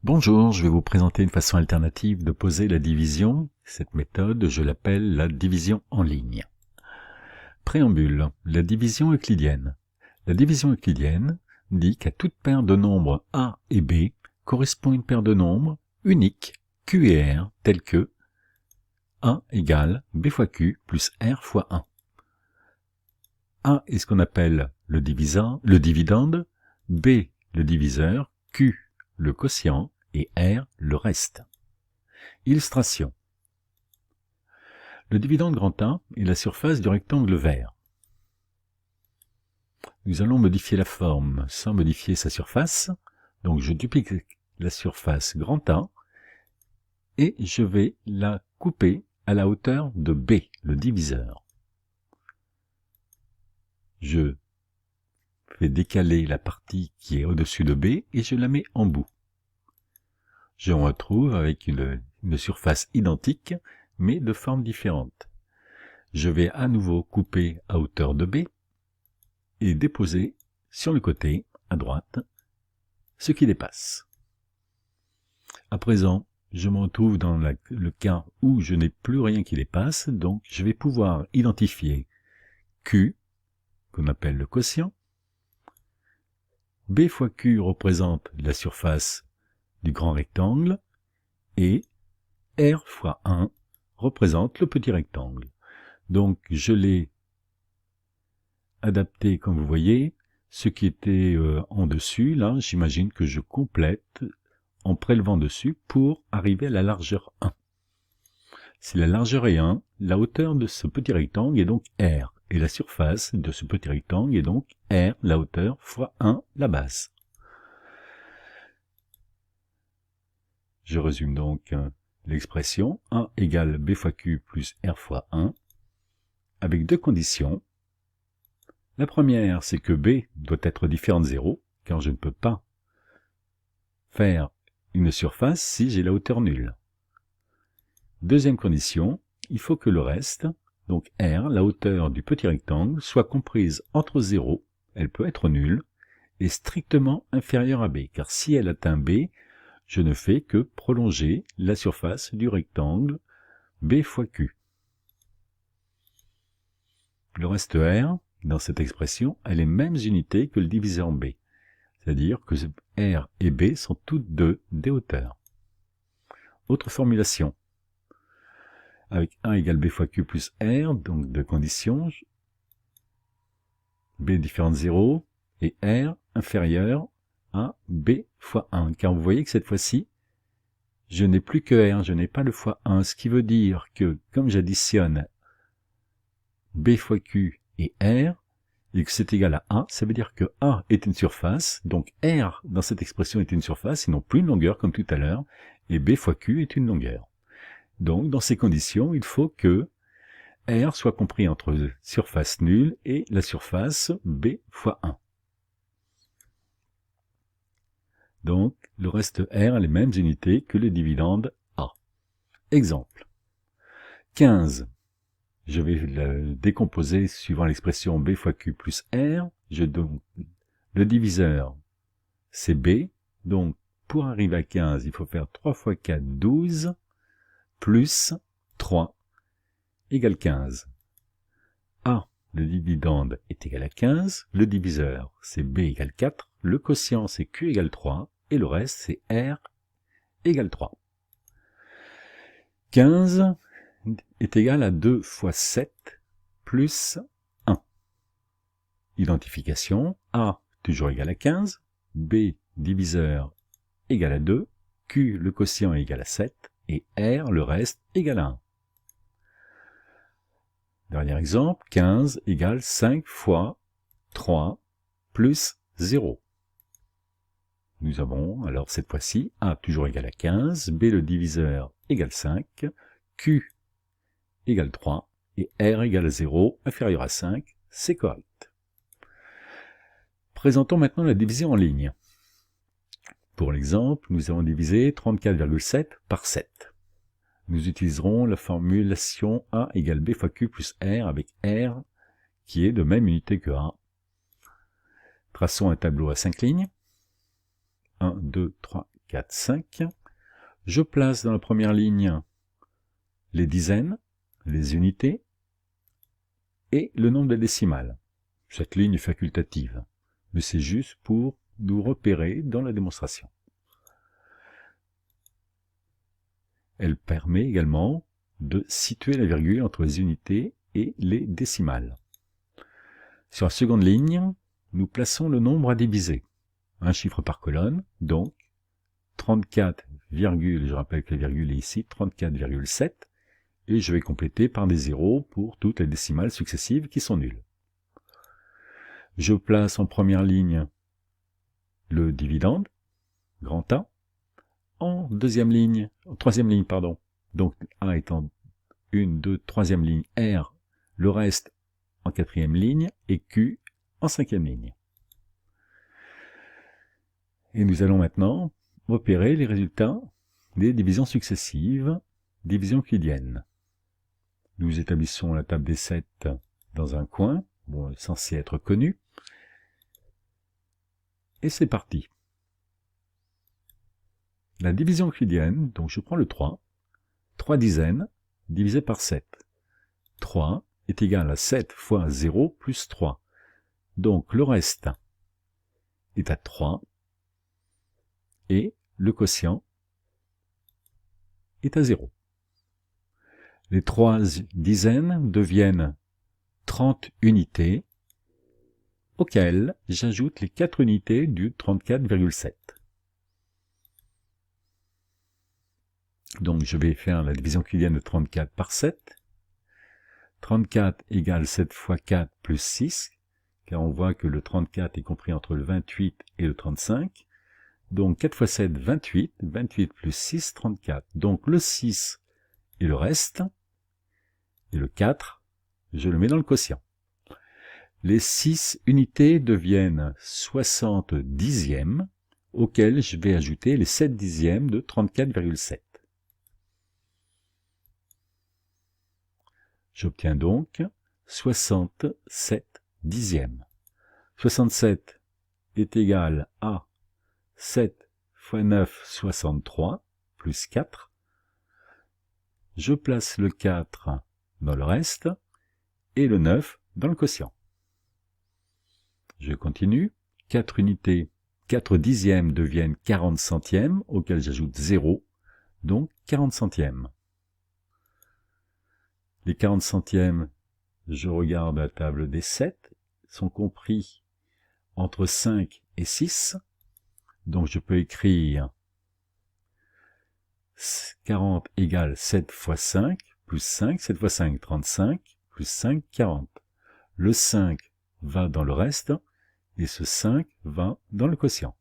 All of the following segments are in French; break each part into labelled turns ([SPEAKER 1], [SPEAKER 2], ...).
[SPEAKER 1] Bonjour, je vais vous présenter une façon alternative de poser la division. Cette méthode, je l'appelle la division en ligne. Préambule, la division euclidienne. La division euclidienne dit qu'à toute paire de nombres A et B correspond une paire de nombres uniques Q et R tels que A égale B fois Q plus R fois 1. A est ce qu'on appelle le dividende, B le diviseur, Q le quotient et R le reste. Illustration. Le dividende grand A est la surface du rectangle vert. Nous allons modifier la forme sans modifier sa surface. Donc je duplique la surface grand A et je vais la couper à la hauteur de B, le diviseur. Je fais décaler la partie qui est au-dessus de B et je la mets en bout. Je me retrouve avec une surface identique, mais de forme différente. Je vais à nouveau couper à hauteur de B et déposer sur le côté, à droite, ce qui dépasse. À présent, je me retrouve dans le cas où je n'ai plus rien qui dépasse, donc je vais pouvoir identifier Q, qu'on appelle le quotient. B fois Q représente la surface du grand rectangle, et R fois 1 représente le petit rectangle. Donc je l'ai adapté comme vous voyez, ce qui était en dessus, là j'imagine que je complète en prélevant dessus pour arriver à la largeur 1. Si la largeur est 1, la hauteur de ce petit rectangle est donc R, et la surface de ce petit rectangle est donc R, la hauteur, fois 1, la base. Je résume donc l'expression A égale B fois Q plus R fois 1, avec deux conditions. La première, c'est que B doit être différent de 0, car je ne peux pas faire une surface si j'ai la hauteur nulle. Deuxième condition, il faut que le reste, donc R, la hauteur du petit rectangle, soit comprise entre 0, elle peut être nulle, et strictement inférieure à B, car si elle atteint B, je ne fais que prolonger la surface du rectangle B fois Q. Le reste R, dans cette expression, a les mêmes unités que le diviseur B, c'est-à-dire que R et B sont toutes deux des hauteurs. Autre formulation, avec A égale B fois Q plus R, donc deux conditions, B différent de 0 et R inférieur à B fois 1, car vous voyez que cette fois-ci, je n'ai plus que R, je n'ai pas le fois 1, ce qui veut dire que, comme j'additionne B fois Q et R, et que c'est égal à A, ça veut dire que A est une surface, donc R dans cette expression est une surface, et non plus une longueur comme tout à l'heure, et B fois Q est une longueur. Donc, dans ces conditions, il faut que R soit compris entre surface nulle et la surface B fois 1. Donc, le reste R a les mêmes unités que le dividende A. Exemple. 15. Je vais le décomposer suivant l'expression B fois Q plus R. Le diviseur, c'est B. Donc, pour arriver à 15, il faut faire 3 fois 4, 12, plus 3, égale 15. A, le dividende, est égal à 15. Le diviseur, c'est B égale 4. Le quotient, c'est Q égale 3. Et le reste, c'est R égale 3. 15 est égal à 2 fois 7 plus 1. Identification, A toujours égal à 15, B diviseur égal à 2, Q le quotient égal à 7, et R le reste égal à 1. Dernier exemple, 15 égale 5 fois 3 plus 0. Nous avons alors cette fois-ci A toujours égal à 15, B le diviseur égale 5, Q égale 3 et R égale 0, inférieur à 5, c'est correct. Présentons maintenant la division en ligne. Pour l'exemple, nous avons divisé 34,7 par 7. Nous utiliserons la formulation A égale B fois Q plus R avec R qui est de même unité que A. Traçons un tableau à 5 lignes. 1, 2, 3, 4, 5. Je place dans la première ligne les dizaines, les unités et le nombre de décimales. Cette ligne est facultative, mais c'est juste pour nous repérer dans la démonstration. Elle permet également de situer la virgule entre les unités et les décimales. Sur la seconde ligne, nous plaçons le nombre à diviser. Un chiffre par colonne, donc 34, je rappelle que la virgule est ici, 34,7, et je vais compléter par des zéros pour toutes les décimales successives qui sont nulles. Je place en première ligne le dividende, grand A, en troisième ligne, donc A étant 1, 2, troisième ligne, R, le reste en quatrième ligne, et Q en cinquième ligne. Et nous allons maintenant repérer les résultats des divisions successives, divisions euclidiennes. Nous établissons la table des 7 dans un coin, bon, censé être connu, et c'est parti. La division euclidienne, donc je prends le 3 dizaines divisé par 7. 3 est égal à 7 fois 0 plus 3. Donc le reste est à 3 et le quotient est à 0. Les 3 dizaines deviennent 30 unités auxquelles j'ajoute les 4 unités du 34,7. Donc je vais faire la division euclidienne de 34 par 7. 34 égale 7 fois 4 plus 6, car on voit que le 34 est compris entre le 28 et le 35. Donc 4 fois 7, 28, 28 plus 6, 34. Donc le 6 et le reste, et le 4, je le mets dans le quotient. Les 6 unités deviennent 60 dixièmes, auxquels je vais ajouter les 7 dixièmes de 34,7. J'obtiens donc 67 dixièmes. 67 est égal à 7 fois 9, 63, plus 4. Je place le 4 dans le reste et le 9 dans le quotient. Je continue. 4 unités, 4 dixièmes deviennent 40 centièmes, auxquels j'ajoute 0, donc 40 centièmes. Les 40 centièmes, je regarde la table des 7, sont compris entre 5 et 6. Donc je peux écrire 40 égale 7 fois 5, plus 5, 7 fois 5, 35, plus 5, 40. Le 5 va dans le reste, et ce 5 va dans le quotient.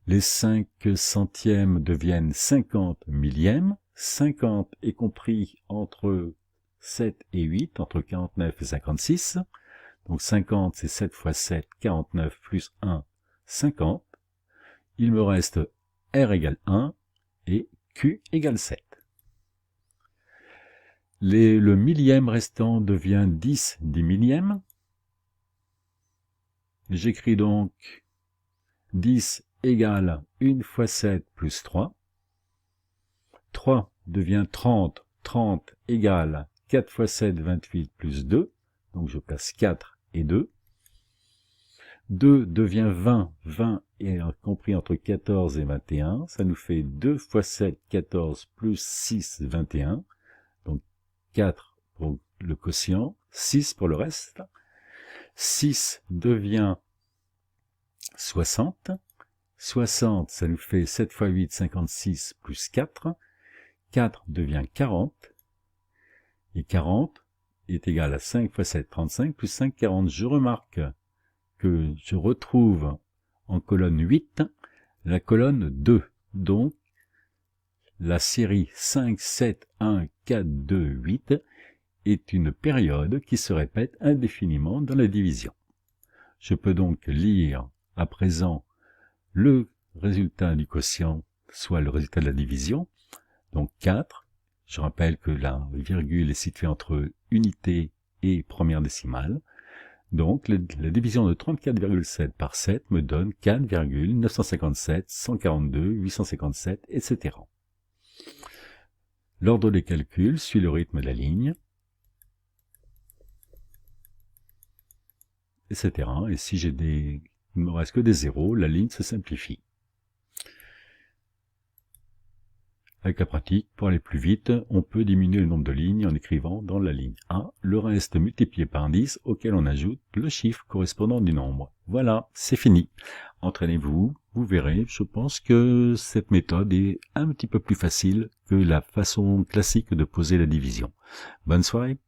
[SPEAKER 1] Les 5 centièmes deviennent 50 millièmes. 50 est compris entre 7 et 8, entre 49 et 56. Donc 50, c'est 7 fois 7, 49, plus 1, 50. Il me reste R égale 1 et Q égale 7. Le millième restant devient 10 millièmes. J'écris donc 10 égale 1 fois 7 plus 3. 3 devient 30. 30 égale 4 fois 7, 28 plus 2. Donc je place 4 et 2. 2 devient 20. 20 est compris entre 14 et 21. Ça nous fait 2 fois 7, 14 plus 6, 21. Donc 4 pour le quotient, 6 pour le reste. 6 devient 60. 60, ça nous fait 7 fois 8, 56 plus 4. 4 devient 40. Et 40 est égal à 5 fois 7, 35, plus 5, 40. Je remarque que je retrouve en colonne 8 la colonne 2. Donc, la série 5, 7, 1, 4, 2, 8 est une période qui se répète indéfiniment dans la division. Je peux donc lire à présent le résultat du quotient, soit le résultat de la division. Donc 4, je rappelle que la virgule est située entre unité et première décimale. Donc, la division de 34,7 par 7 me donne 4,957, 142, 857, etc. L'ordre des calculs suit le rythme de la ligne, etc. Et si il ne me reste que des zéros, la ligne se simplifie. Avec la pratique, pour aller plus vite, on peut diminuer le nombre de lignes en écrivant dans la ligne 1 le reste multiplié par 10 auquel on ajoute le chiffre correspondant du nombre. Voilà, c'est fini. Entraînez-vous, vous verrez, je pense que cette méthode est un petit peu plus facile que la façon classique de poser la division. Bonne soirée.